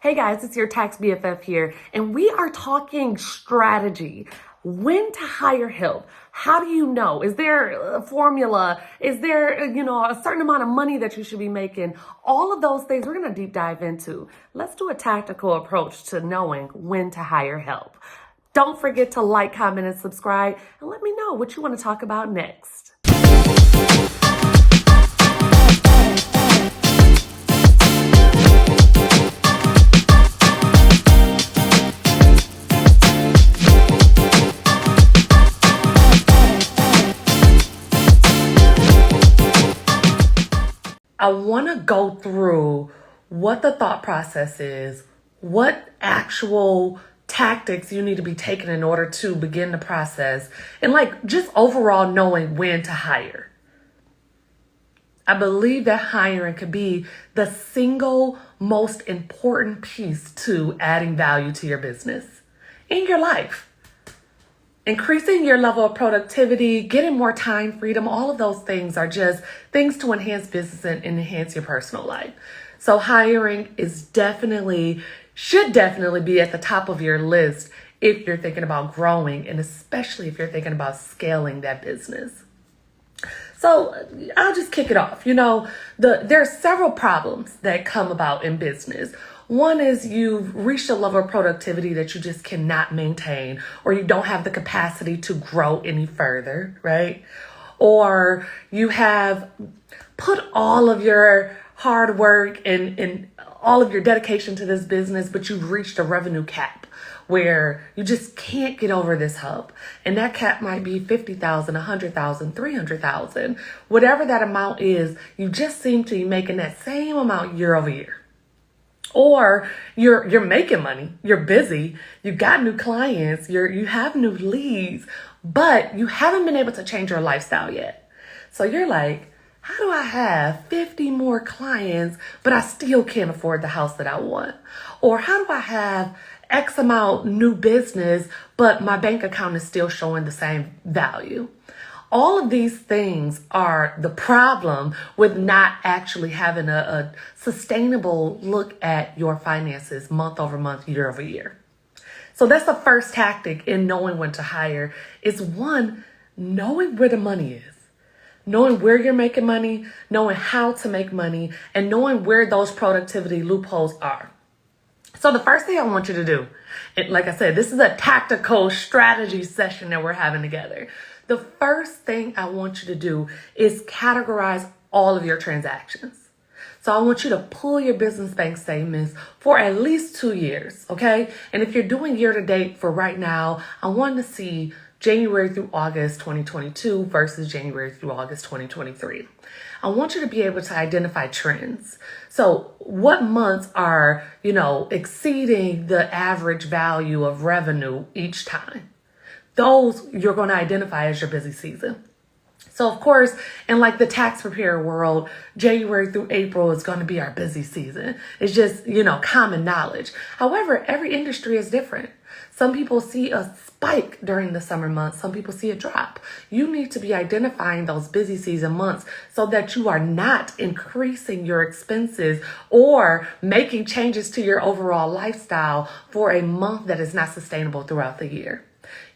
Hey guys, it's your tax BFF here, and we are talking strategy. When to hire help. How do you know? Is there a formula? Is there, a certain amount of money that you should be making? All of those things we're going to deep dive into. Let's do a tactical approach to knowing when to hire help. Don't forget to like, comment, and subscribe, and let me know what you want to talk about next. I want to go through what the thought process is, what actual tactics you need to be taking in order to begin the process, and just overall knowing when to hire. I believe that hiring could be the single most important piece to adding value to your business in your life. Increasing your level of productivity, getting more time freedom, all of those things are just things to enhance business and enhance your personal life. So hiring should definitely be at the top of your list if you're thinking about growing, and especially if you're thinking about scaling that business. So I'll just kick it off. There are several problems that come about in business. One is you've reached a level of productivity that you just cannot maintain, or you don't have the capacity to grow any further, right? Or you have put all of your hard work and all of your dedication to this business, but you've reached a revenue cap where you just can't get over this hump. And that cap might be 50,000, 100,000, 300,000, whatever that amount is, you just seem to be making that same amount year over year. Or you're making money, you're busy, you got new clients, you have new leads, but you haven't been able to change your lifestyle yet. So you're like, how do I have 50 more clients, but I still can't afford the house that I want? Or how do I have X amount new business, but my bank account is still showing the same value? All of these things are the problem with not actually having a sustainable look at your finances month over month, year over year. So that's the first tactic in knowing when to hire is one, knowing where the money is, knowing where you're making money, knowing how to make money, and knowing where those productivity loopholes are. So the first thing I want you to do, and like I said, this is a tactical strategy session that we're having together. The first thing I want you to do is categorize all of your transactions. So I want you to pull your business bank statements for at least 2 years, okay? And if you're doing year to date for right now, I want to see January through August 2022 versus January through August 2023. I want you to be able to identify trends. So what months are, exceeding the average value of revenue each time? Those you're going to identify as your busy season. So of course, in the tax preparer world, January through April is going to be our busy season. It's just, common knowledge. However, every industry is different. Some people see a spike during the summer months. Some people see a drop. You need to be identifying those busy season months so that you are not increasing your expenses or making changes to your overall lifestyle for a month that is not sustainable throughout the year.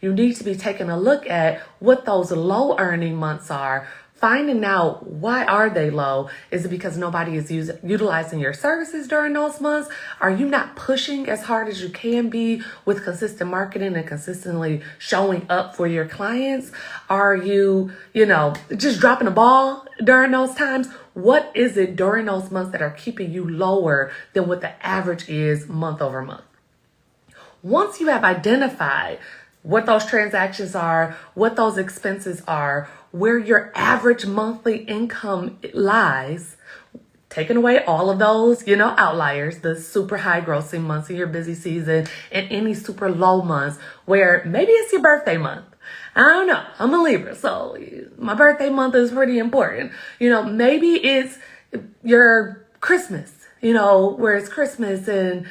You need to be taking a look at what those low earning months are, finding out why are they low. Is it because nobody is utilizing your services during those months? Are you not pushing as hard as you can be with consistent marketing and consistently showing up for your clients? Are you, just dropping the ball during those times? What is it during those months that are keeping you lower than what the average is month over month? Once you have identified what those transactions are, what those expenses are, where your average monthly income lies, taking away all of those, outliers, the super high grossing months of your busy season and any super low months where maybe it's your birthday month. I don't know. I'm a Libra, so my birthday month is pretty important. Maybe it's your Christmas, where it's Christmas and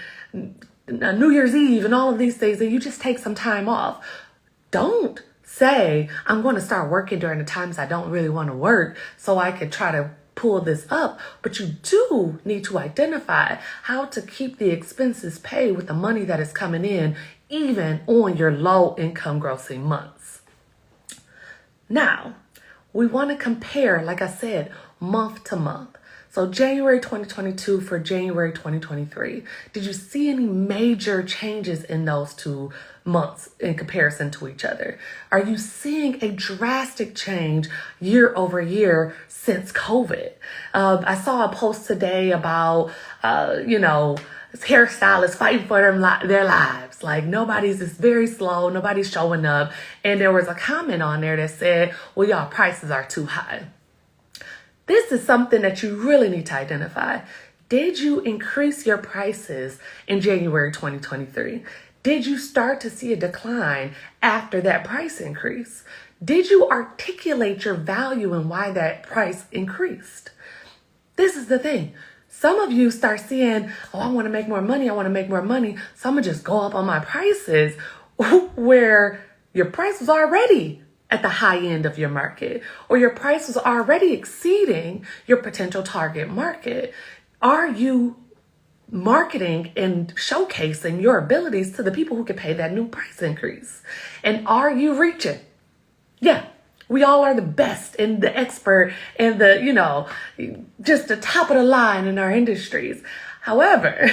New Year's Eve and all of these things, and you just take some time off. Don't say, I'm going to start working during the times I don't really want to work so I could try to pull this up, but you do need to identify how to keep the expenses paid with the money that is coming in, even on your low income grossing months. Now, we want to compare, like I said, month to month. So January 2022 for January 2023, did you see any major changes in those 2 months in comparison to each other? Are you seeing a drastic change year over year since COVID? I saw a post today about, hairstylists fighting for their lives. Like it's very slow. Nobody's showing up. And there was a comment on there that said, well, y'all prices are too high. This is something that you really need to identify. Did you increase your prices in January 2023? Did you start to see a decline after that price increase? Did you articulate your value and why that price increased? This is the thing. Some of you start seeing, I want to make more money. I want to make more money. So I'm going to just go up on my prices where your price was already at the high end of your market, or your price was already exceeding your potential target market. Are you marketing and showcasing your abilities to the people who can pay that new price increase? And are you reaching? Yeah, we all are the best and the expert and just the top of the line in our industries. However,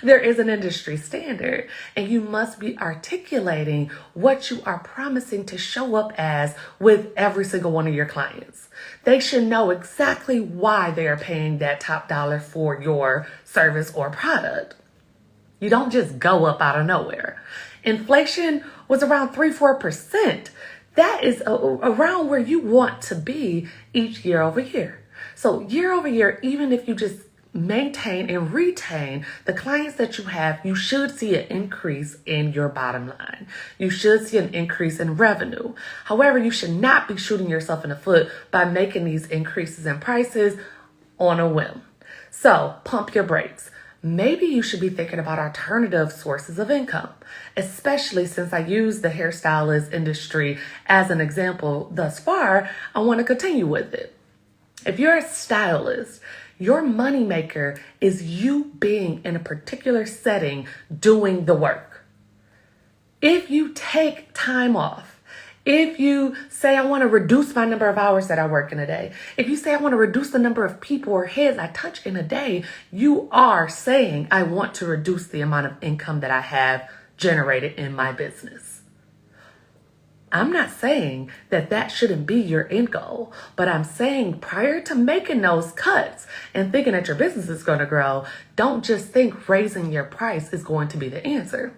there is an industry standard, and you must be articulating what you are promising to show up as with every single one of your clients. They should know exactly why they are paying that top dollar for your service or product. You don't just go up out of nowhere. Inflation was around 3-4%. That is around where you want to be each year over year. So year over year, even if you just maintain and retain the clients that you have, you should see an increase in your bottom line. You should see an increase in revenue. However, you should not be shooting yourself in the foot by making these increases in prices on a whim. So pump your brakes. Maybe you should be thinking about alternative sources of income, especially since I use the hairstylist industry as an example thus far. I want to continue with it. If you're a stylist, your moneymaker is you being in a particular setting doing the work. If you take time off, if you say, I want to reduce my number of hours that I work in a day, if you say, I want to reduce the number of people or heads I touch in a day, you are saying, I want to reduce the amount of income that I have generated in my business. I'm not saying that that shouldn't be your end goal, but I'm saying prior to making those cuts and thinking that your business is going to grow, don't just think raising your price is going to be the answer.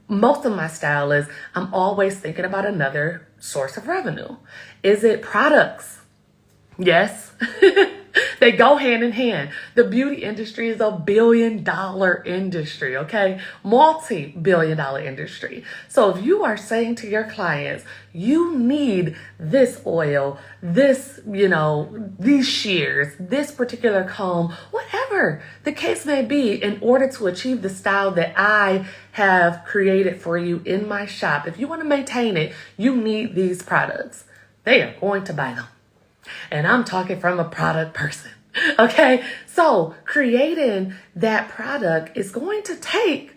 Most of my stylists, I'm always thinking about another source of revenue. Is it products? Yes. They go hand in hand. The beauty industry is a billion-dollar industry, okay? Multi-billion-dollar industry. So if you are saying to your clients, you need this oil, this, these shears, this particular comb, whatever the case may be, in order to achieve the style that I have created for you in my shop, if you want to maintain it, you need these products. They are going to buy them. And I'm talking from a product person. Okay. So creating that product is going to take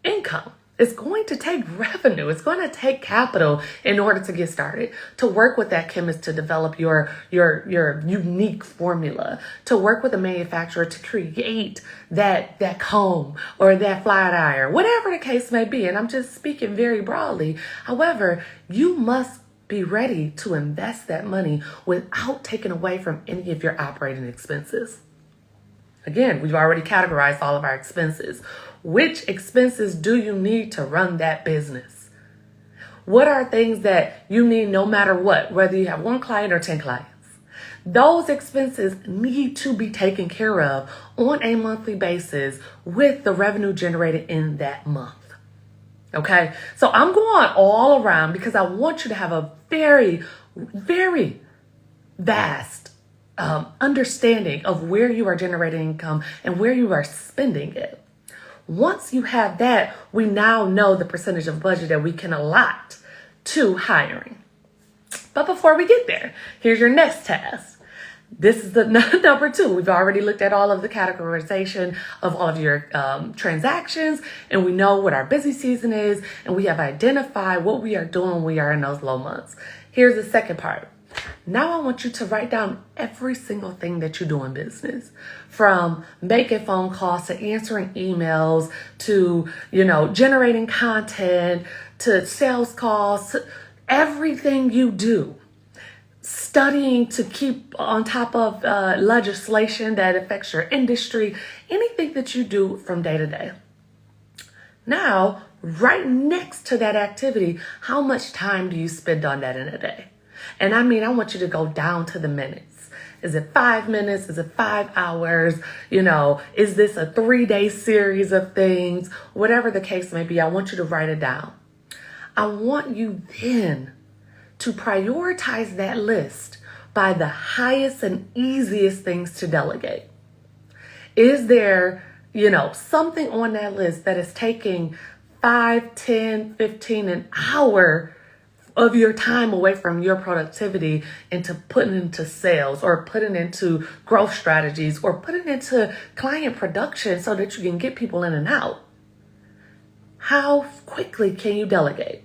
income. It's going to take revenue. It's going to take capital in order to get started, to work with that chemist to develop your unique formula, to work with a manufacturer to create that comb or that flat iron, whatever the case may be. And I'm just speaking very broadly. However, you must be ready to invest that money without taking away from any of your operating expenses. Again, we've already categorized all of our expenses. Which expenses do you need to run that business? What are things that you need no matter what, whether you have 1 client or 10 clients? Those expenses need to be taken care of on a monthly basis with the revenue generated in that month. Okay, so I'm going all around because I want you to have a very, very vast understanding of where you are generating income and where you are spending it. Once you have that, we now know the percentage of budget that we can allot to hiring. But before we get there, here's your next task. This is the number two. We've already looked at all of the categorization of all of your transactions, and we know what our busy season is, and we have identified what we are doing when we are in those low months. Here's the second part. Now I want you to write down every single thing that you do in business, from making phone calls to answering emails to, generating content to sales calls, to everything you do. Studying to keep on top of legislation that affects your industry, anything that you do from day to day. Now, right next to that activity, how much time do you spend on that in a day? And I want you to go down to the minutes. Is it 5 minutes? Is it 5 hours? Is this a 3-day series of things? Whatever the case may be, I want you to write it down. I want you then to prioritize that list by the highest and easiest things to delegate. Is there, something on that list that is taking 5, 10, 15, an hour of your time away from your productivity into putting into sales or putting into growth strategies or putting into client production so that you can get people in and out? How quickly can you delegate?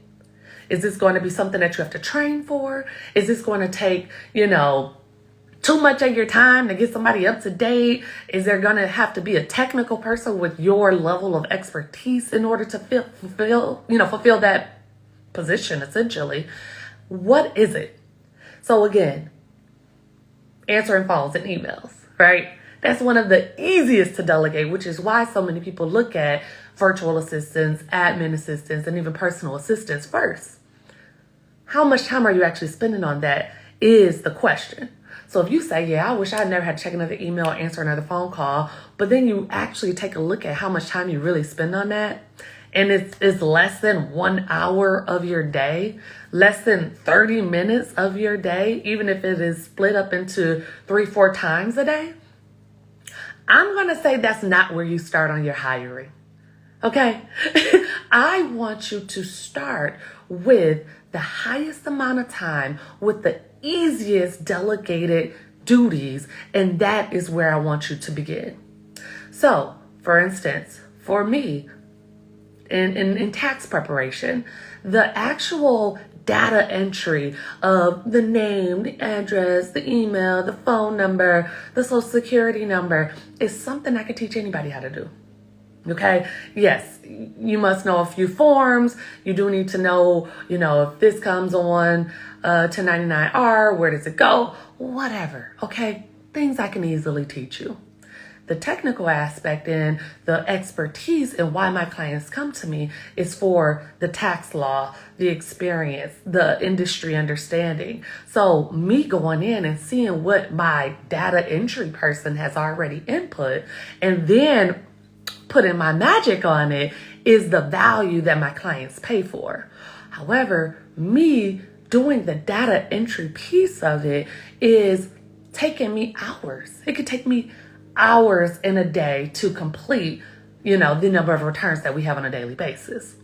Is this going to be something that you have to train for? Is this going to take, too much of your time to get somebody up to date? Is there going to have to be a technical person with your level of expertise in order to fulfill that position, essentially? What is it? So again, answering phones and emails, right? That's one of the easiest to delegate, which is why so many people look at virtual assistants, admin assistants, and even personal assistants first. How much time are you actually spending on that is the question. So if you say, I wish I never had to check another email or answer another phone call, but then you actually take a look at how much time you really spend on that, and it's less than 1 hour of your day, less than 30 minutes of your day, even if it is split up into 3-4 times a day, I'm going to say that's not where you start on your hiring. Okay? I want you to start with the highest amount of time with the easiest delegated duties, and that is where I want you to begin. So, for instance, for me, in tax preparation, the actual data entry of the name, the address, the email, the phone number, the social security number is something I could teach anybody how to do. Okay. Yes, you must know a few forms. You do need to know, if this comes on 1099-R, where does it go? Whatever. Okay. Things I can easily teach you. The technical aspect and the expertise and why my clients come to me is for the tax law, the experience, the industry understanding. So me going in and seeing what my data entry person has already input and then putting my magic on it is the value that my clients pay for. However, me doing the data entry piece of it is taking me hours. It could take me hours in a day to complete, the number of returns that we have on a daily basis.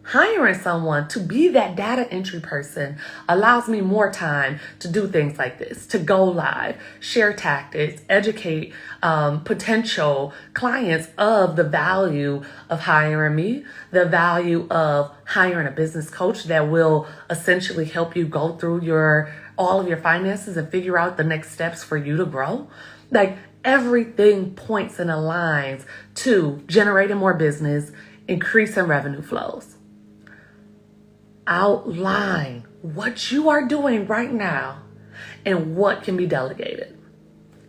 Hiring someone to be that data entry person allows me more time to do things like this, to go live, share tactics, educate potential clients of the value of hiring me, the value of hiring a business coach that will essentially help you go through all of your finances and figure out the next steps for you to grow. Like, everything points and aligns to generating more business, increasing revenue flows. Outline what you are doing right now and what can be delegated.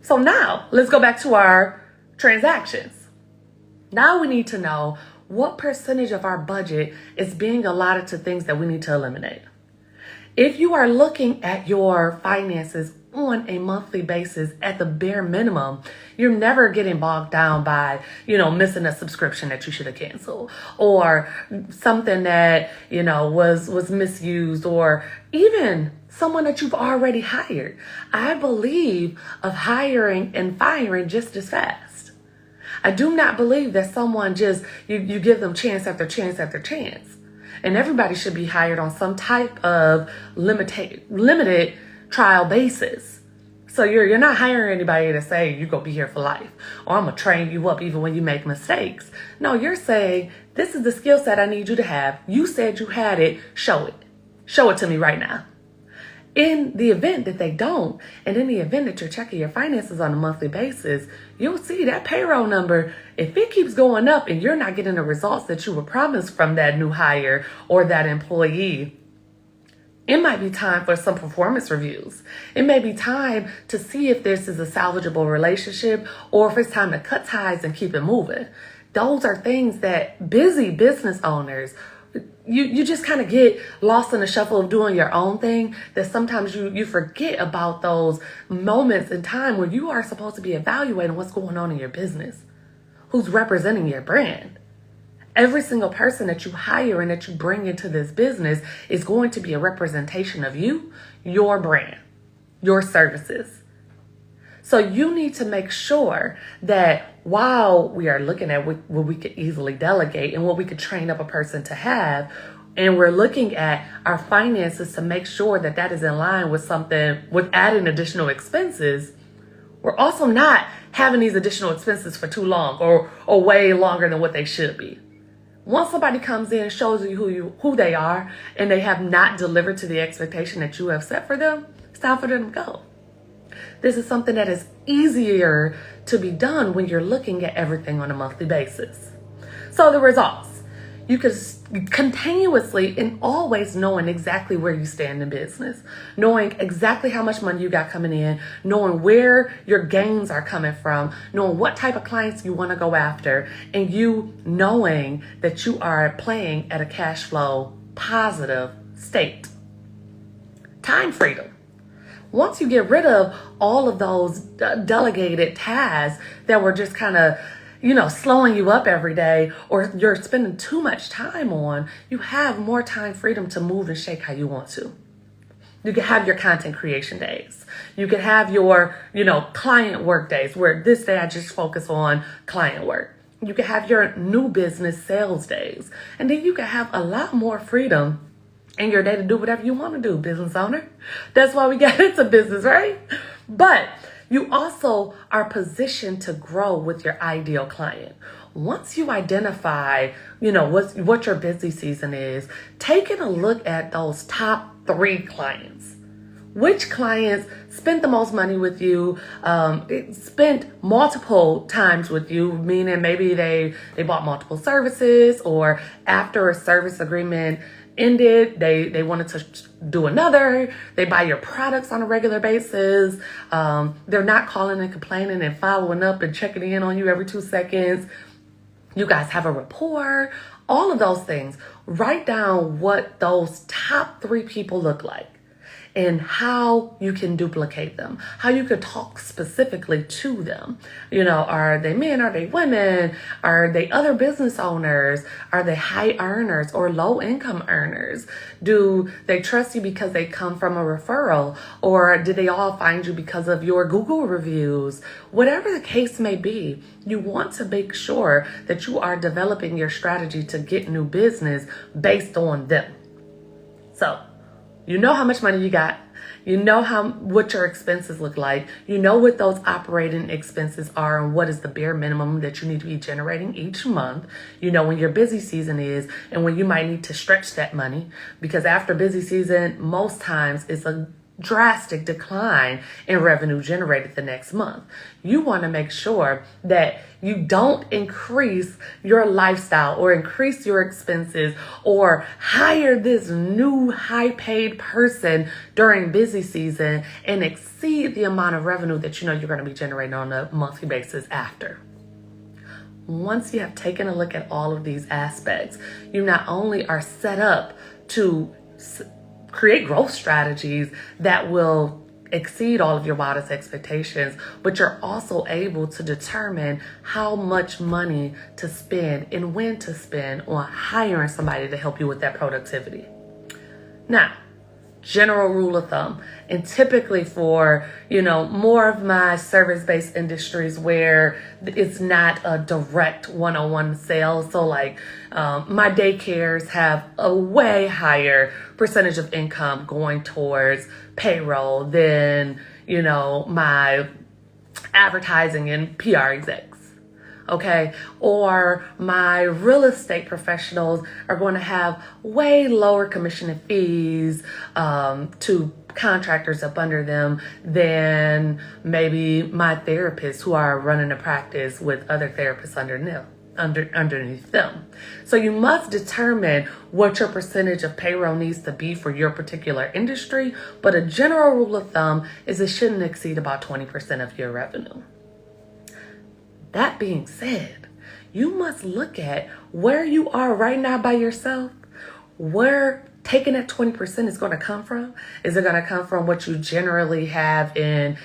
So now let's go back to our transactions. Now we need to know what percentage of our budget is being allotted to things that we need to eliminate. If you are looking at your finances on a monthly basis at the bare minimum, you're never getting bogged down by, missing a subscription that you should have canceled or something that, was misused or even someone that you've already hired. I believe of hiring and firing just as fast. I do not believe that someone just, you give them chance after chance after chance. And everybody should be hired on some type of limited trial basis. So you're not hiring anybody to say you're going to be here for life, or I'm going to train you up even when you make mistakes. No, you're saying this is the skill set I need you to have. You said you had it. Show it. Show it to me right now. In the event that they don't, and in the event that you're checking your finances on a monthly basis, you'll see that payroll number, if it keeps going up and you're not getting the results that you were promised from that new hire or that employee, it might be time for some performance reviews. It may be time to see if this is a salvageable relationship or if it's time to cut ties and keep it moving. Those are things that busy business owners, you just kind of get lost in the shuffle of doing your own thing, that sometimes you forget about those moments in time where you are supposed to be evaluating what's going on in your business, who's representing your brand. Every single person that you hire and that you bring into this business is going to be a representation of you, your brand, your services. So you need to make sure that while we are looking at what we could easily delegate and what we could train up a person to have, and we're looking at our finances to make sure that that is in line with something, with adding additional expenses, we're also not having these additional expenses for too long or way longer than what they should be. Once somebody comes in and shows you who they are and they have not delivered to the expectation that you have set for them, it's time for them to go. This is something that is easier to be done when you're looking at everything on a monthly basis. So the results, you can continuously and always knowing exactly where you stand in business, knowing exactly how much money you got coming in, knowing where your gains are coming from, knowing what type of clients you want to go after, and you knowing that you are playing at a cash flow positive state. Time freedom. Once you get rid of all of those delegated tasks that were just kind of, slowing you up every day, or you're spending too much time on, you have more time freedom to move and shake how you want to. You can have your content creation days. You can have your, client work days where this day I just focus on client work. You can have your new business sales days. And then you can have a lot more freedom in your day to do whatever you want to do, business owner. That's why we got into business, right? But you also are positioned to grow with your ideal client. Once you identify, what your busy season is, taking a look at those top 3 clients. Which clients spent the most money with you, spent multiple times with you, meaning maybe they bought multiple services, or after a service agreement ended, they wanted to do another. They buy your products on a regular basis. They're not calling and complaining and following up and checking in on you every 2 seconds. You guys have a rapport, all of those things. Write down what those top 3 people look like and how you can duplicate them, how you could talk specifically to them. Are they men? Are they women? Are they other business owners? Are they high earners or low income earners? Do they trust you because they come from a referral? Or did they all find you because of your Google reviews? Whatever the case may be, you want to make sure that you are developing your strategy to get new business based on them. So, you know how much money you got. You know what your expenses look like. You know what those operating expenses are and what is the bare minimum that you need to be generating each month. You know when your busy season is and when you might need to stretch that money, because after busy season, most times it's a drastic decline in revenue generated the next month. You want to make sure that you don't increase your lifestyle or increase your expenses or hire this new high-paid person during busy season and exceed the amount of revenue that you're going to be generating on a monthly basis after. Once you have taken a look at all of these aspects, you not only are set up to create growth strategies that will exceed all of your wildest expectations, but you're also able to determine how much money to spend and when to spend on hiring somebody to help you with that productivity. Now, general rule of thumb, and typically for, more of my service-based industries where it's not a direct one-on-one sale. So like my daycares have a way higher percentage of income going towards payroll than, my advertising and PR execs. Okay. Or my real estate professionals are going to have way lower commission and fees to contractors up under them than maybe my therapists who are running a practice with other therapists underneath them. So you must determine what your percentage of payroll needs to be for your particular industry, but a general rule of thumb is it shouldn't exceed about 20% of your revenue. That being said, you must look at where you are right now by yourself, where taking that 20% is going to come from. Is it going to come from what you generally have in,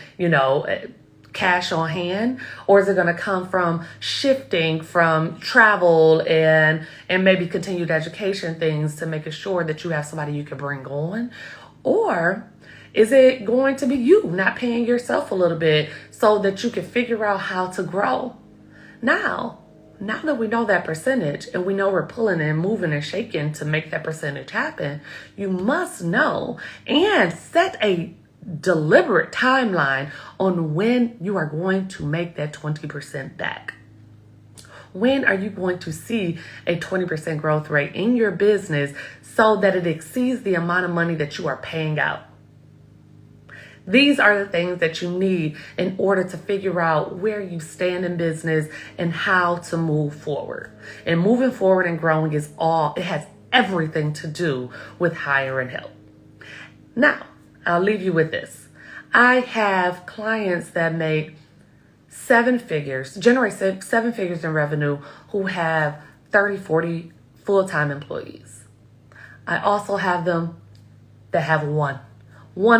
cash on hand? Or is it going to come from shifting from travel and maybe continued education things to making sure that you have somebody you can bring on? Or is it going to be you not paying yourself a little bit so that you can figure out how to grow? Now that we know that percentage and we know we're pulling and moving and shaking to make that percentage happen, you must know and set a deliberate timeline on when you are going to make that 20% back. When are you going to see a 20% growth rate in your business so that it exceeds the amount of money that you are paying out? These are the things that you need in order to figure out where you stand in business and how to move forward. And moving forward and growing it has everything to do with hiring help. Now, I'll leave you with this. I have clients that make generate seven figures in revenue who have 30, 40 full-time employees. I also have them that have one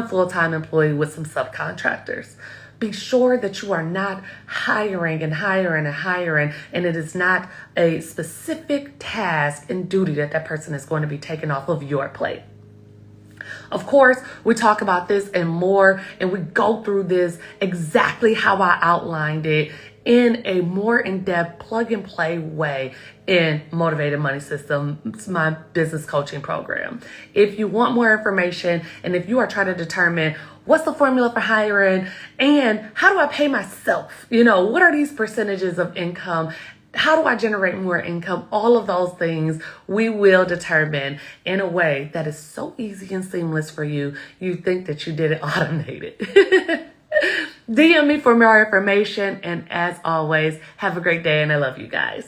full-time employee with some subcontractors. Be sure that you are not hiring and it is not a specific task and duty that person is going to be taken off of your plate. Of course, we talk about this and more, and we go through this exactly how I outlined it in a more in-depth plug-and-play way in Motivated Money System. It's my business coaching program. If you want more information and if you are trying to determine what's the formula for hiring and how do I pay myself, what are these percentages of income? How do I generate more income? All of those things we will determine in a way that is so easy and seamless for you. You think that you did it automated. DM me for more information. And as always, have a great day and I love you guys.